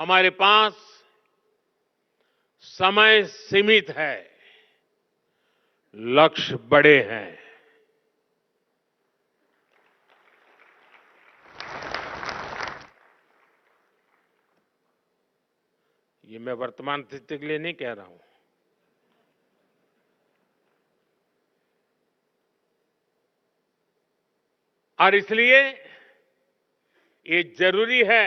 हमारे पास समय सीमित है, लक्ष्य बड़े हैं। ये मैं वर्तमान स्थिति के लिए नहीं कह रहा हूं। और इसलिए ये जरूरी है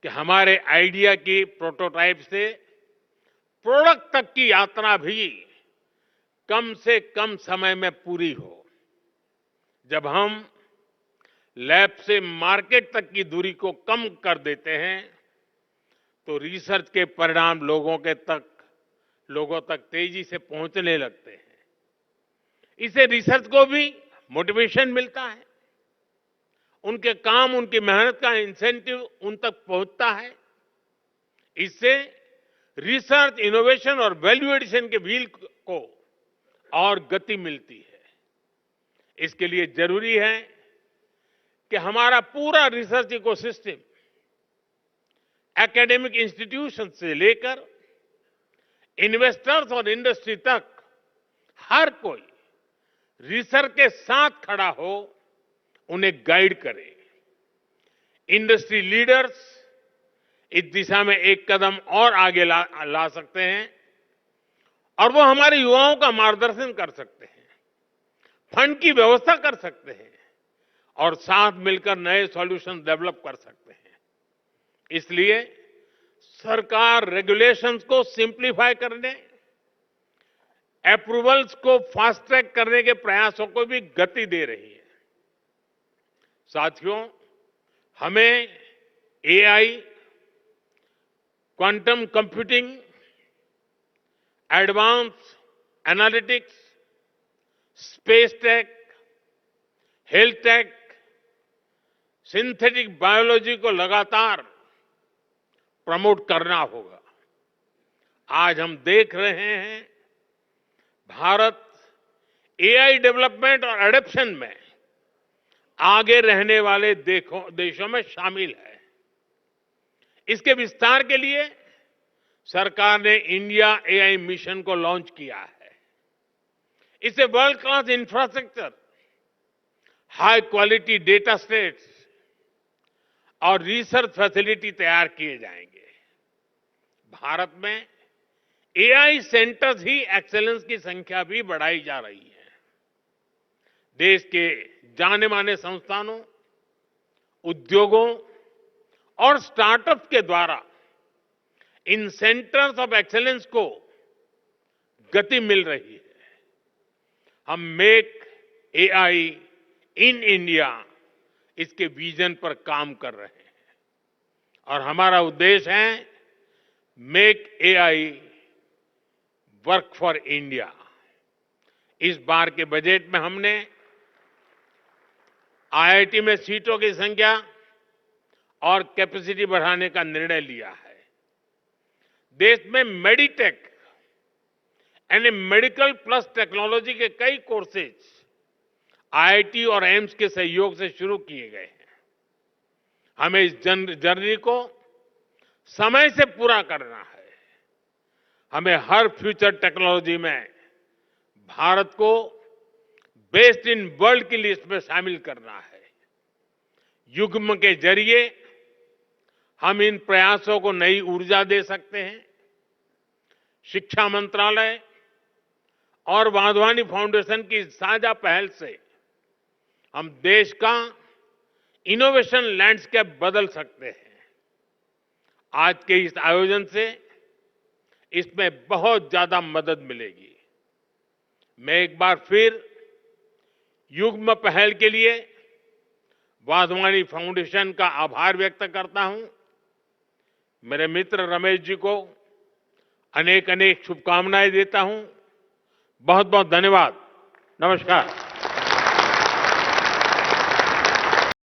कि हमारे आइडिया की प्रोटोटाइप से प्रोडक्ट तक की यात्रा भी कम से कम समय में पूरी हो। जब हम लैब से मार्केट तक की दूरी को कम कर देते हैं तो रिसर्च के परिणाम लोगों तक तेजी से पहुंचने लगते हैं। इससे रिसर्च को भी मोटिवेशन मिलता है, उनके काम, उनकी मेहनत का इंसेंटिव उन तक पहुंचता है। इससे रिसर्च, इनोवेशन और वैल्यू एडिशन के व्हील को और गति मिलती है। इसके लिए जरूरी है कि हमारा पूरा रिसर्च इकोसिस्टम, एकेडमिक इंस्टीट्यूशन से लेकर इन्वेस्टर्स और इंडस्ट्री तक हर कोई रिसर्च के साथ खड़ा हो, उन्हें गाइड करे। इंडस्ट्री लीडर्स इस दिशा में एक कदम और आगे ला सकते हैं और वो हमारे युवाओं का मार्गदर्शन कर सकते हैं, फंड की व्यवस्था कर सकते हैं और साथ मिलकर नए सॉल्यूशन डेवलप कर सकते हैं। इसलिए सरकार रेगुलेशंस को सिंप्लीफाई करने, अप्रूवल्स को फास्ट ट्रैक करने के प्रयासों को भी गति दे रही है। साथियों, हमें AI, quantum computing, advance analytics, space tech, health take, synthetic biology को लगातार प्रमोट करना होगा। आज हम देख रहे हैं भारत एआई डेवलपमेंट और एडॉप्शन में आगे रहने वाले देशों में शामिल है। इसके विस्तार के लिए सरकार ने इंडिया एआई मिशन को लॉन्च किया है। इससे world class infrastructure, high quality data sets और रिसर्च फैसिलिटी तैयार किए जाएंगे। भारत में एआई सेंटर्स ही एक्सेलेंस की संख्या भी बढ़ाई जा रही है। देश के जाने माने संस्थानों, उद्योगों और स्टार्टअप्स के द्वारा इन सेंटर्स ऑफ एक्सेलेंस को गति मिल रही है। हम मेक एआई इन इंडिया, इसके विजन पर काम कर रहे हैं और हमारा उद्देश्य है make AI work for India. इस बार के बजट में हमने आईआईटी में सीटों की संख्या और कैपेसिटी बढ़ाने का निर्णय लिया है। देश में मेडिटेक यानी मेडिकल प्लस टेक्नोलॉजी के कई कोर्सेज आईआईटी और एम्स के सहयोग से शुरू किए गए हैं। हमें इस जर्नी को समय से पूरा करना है। हमें हर फ्यूचर टेक्नोलॉजी में भारत को बेस्ट इन वर्ल्ड की लिस्ट में शामिल करना है। युग्म के जरिए हम इन प्रयासों को नई ऊर्जा दे सकते हैं। शिक्षा मंत्रालय और वाधवानी फाउंडेशन की साझा पहल से हम देश का इनोवेशन लैंडस्केप बदल सकते हैं। आज के इस आयोजन से इसमें बहुत ज्यादा मदद मिलेगी। मैं एक बार फिर युग्म पहल के लिए वाधवानी फाउंडेशन का आभार व्यक्त करता हूं। मेरे मित्र रमेश जी को अनेक अनेक शुभकामनाएं देता हूं। बहुत बहुत धन्यवाद। नमस्कार।